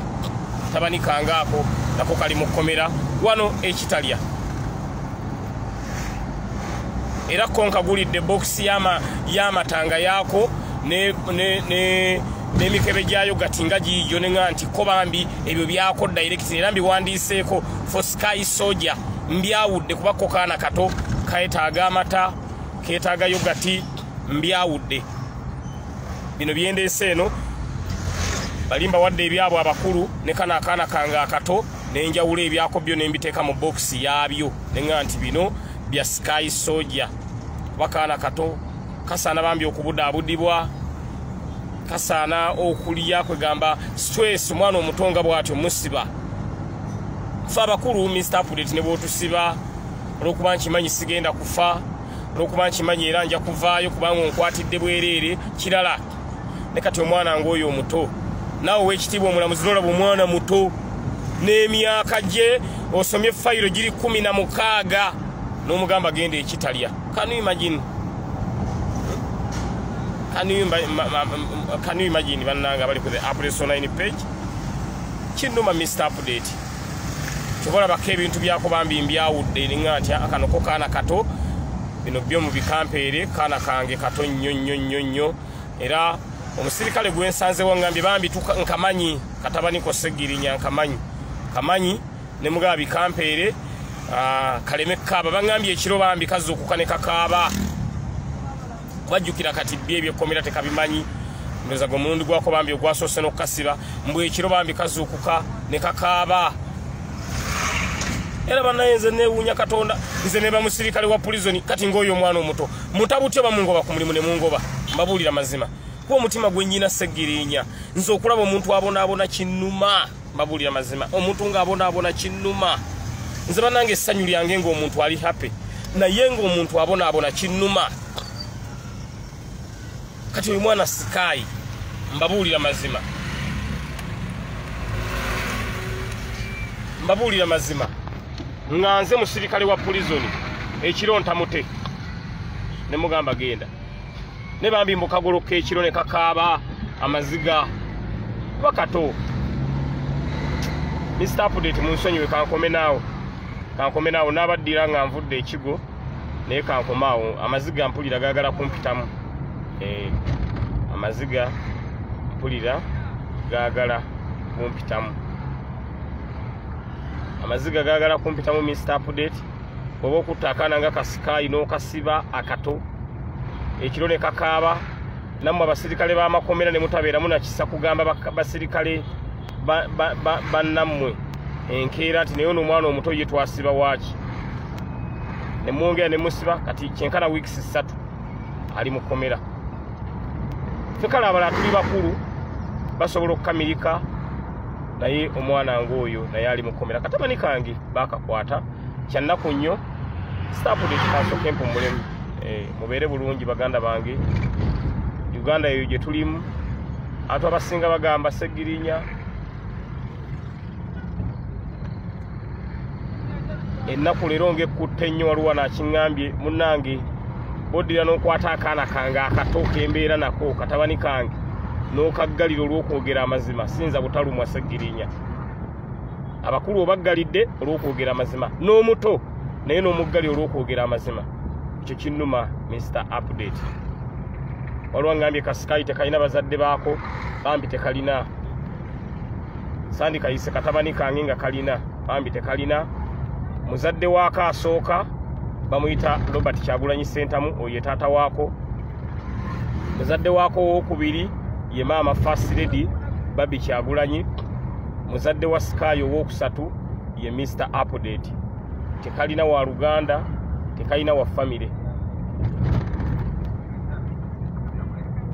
tabani kangaako nako kali mukomera wano ekitalya era konka gulidde box y'amatanga yaako n'emikebe gyayo gatinga giijo nenga nti ko bambi ebyo byako direct era mbiwandiiseeko for Sky Soja mbyawudde kuba ko kaana kato kaetaaga amata keetaaga yogati mbyawudde bino byendeese eno balimba wadde ebyabwe abakulu ne kana akaana kange akato nenjawula ebyako byo nembiteeka mu box yaabyo nenga nti bino bya Sky Soja kuba kaana kato kasaana bambi okubudaabudibwa kasaana okulya kwegamba stress mwana omutonga bwatyo musiba fa bakulu Mr Update ne bwotusiba olwokuba nkimanyi sigenda kufa olwokuba nkimanyi era nja kuvaayo kubanga onkwatidde bwereere kirala ne kati omwana ng'oyo omuto naawe w'ekitiibwa omulamuzi n'olaba omwana muto n'emyaka gye osomye fayiro giri 16 n'omugamba genda ekitalya can you imagine bannanga bali ku the Update Online page kinuma Mr Update tukola baka ebintu byako bambi mbyawudde ninga nti akanoko kaana kato bino byo mu bikampeere kaana kange kato nnyo era omusirikale gwensanze wangambye bambi nkamanyi katabani ko segirinya kamanyi ne mugaba bikampeere kaleme kaba bangambye ekiro bambi kazuukuka ne kakaaba bajjukira kati byebyo komera tekabimanyi ndoza go mulundi gwako bambi ogwasoose n'okukasiba mbwe ekiro bambi kazuukuka ne kakaaba era banayenze newuunya Katonda nze ne bamusirikale wa prison kati ng'oyo omwana omuto mutabutyo bamungoba ku mulimu ne mungoba mbabuulira mazima kuba omutima gwennyina segirinya nze okulaba omuntu abonaabona kinnuma mbabuulira mazima omuntu ng'abonaabona kinnuma nze banange essanyu lyange ng'omuntu ali happy naye ng'omuntu abonaabona kinnuma kati oyo mwana Sky mbabuulira mazima mbabuulira mazima nga nze musirikale wa prison ekiro ntamute ne mugamba genda ne bambi mbukagoloka ekiro ne kakaaba amaziga bakato Mr. Update munsonyiwe kankome naawo nabaddira nga nvudde ekigo naye kankomaawo amaziga mpulira gaagala kumpitamu amaziga mpulira gaagala kumpitamu amaziga gaagala kumpitamu Mr. Update oba okutta akaana nga kasikayi n'okasiba akato ekiro ne kakaaba nammwe abasirikale b'amakomera ne mutabeeramu nakisa kugamba basirikale bannammwe enkeera ati naye ono omwana omuto ye twasiba waaki ne mwongera ne musiba kati kyenkana weeks 3 ali mu komera ffe kale abalala tuli bakulu basobola okukamirika naye omwana ng'oyo naye ali mu komera katabani kange bakakwata kyannaku nnyo Stapudi kikansooka empumulemu mubeere bulungi baganda bange Uganda eyo gye tulimu ate abasinga bagamba Segirinya ennaku leero ng'ekkutte ennyo waliwo nakiŋŋambye munnange boddira n'okwata akaana kange akatooka embeera nako katabani kange n'okaggalira olw'okwogera amazima sinza butalumwa Segirinya abakulu obaggalidde olw'okwogera amazima n'omuto naye n'omuggali olw'okwogera amazima ekyo kinnuma Mr. Update waliwo ngambye kasikayi tekalina bazadde baako bambi tekalina sandi kayise katabani kange nga kalina bambi tekalina muzadde waako asooka bamuyita Robert Kyagulanyi Ssentamu oyo taata waako muzadde waako owokubiri ye maama First Lady Babi Kyagulanyi muzadde wa Sky owokusatu ye Mr. Update tekalina wa Luganda tekalina wa family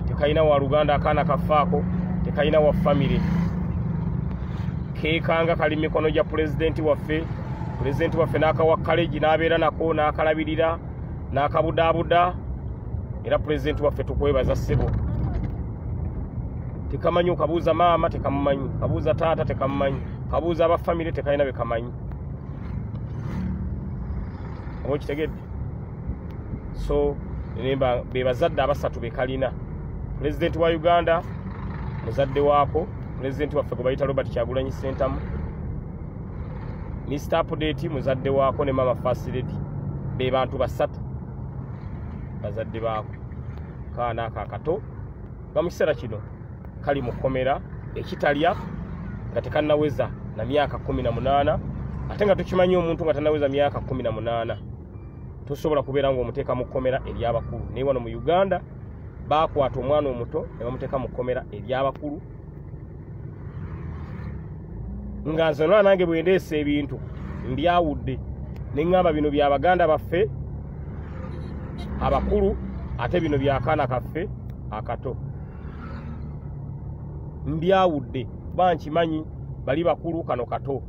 tekalina wa Luganda akaana kafaako tekalina wa family keekanga kali mikono gya president waffe n'akawa college n'abeera nako n'akalabirira n'akabudaabuda era president waffe tukwebaza ssebo tekamanyi okabuuza maama tekamumanyi kabuuza taata tekamumanyi kabuuza abafamile tekalina be kamanyi oba kitegedde so nemba be bazadde abasatu be kalina president wa Uganda muzadde waako president waffe gwe bayita Robert Kyagulanyi Ssentamu Mr. Update muzadde waako ne mama First Lady be bantu basatu bazadde baako kaana akato bamukiseera kino kali mu komera ekitalya nga tekannaweza na myaka 18 ate nga tukimanyi omuntu nga tannaweza myaka 18 tosobola kubeera ng'omuteeka mu komera ery'abakulu naye wano mu Uganda baakwata omwana omuto ne bamuteeka mu komera ery'abakulu nga nze nolwa nange bwe ndeesa ebintu mbyawudde ne ŋŋamba bino bya baganda baffe abakulu ate bino byakaana kaffe akato mbyawudde kuba nkimanyi bali bakulu kano kato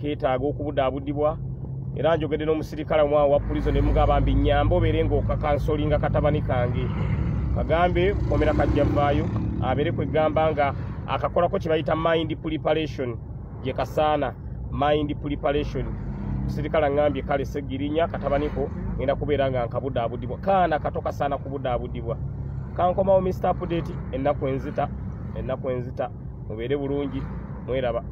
keetaaga okubudaabudibwa era njogedde n'omusirikale omwawo wa pulizo ne mugamba mbi nnyamba obeere ng'okakansolinga katabani kange kagambe komera kajja vaayo abeere kwegamba nga akakolako kye bayita mind preparation gye kasaana mind preparation musirikale aŋŋambye kale Segirinya katabaniko ngenda kubeera nga nkabudaabudibwa kaana kato kasaana kubudaabudibwa kankomawo Mr. Update ennaku enzita mubeere bulungi mweraba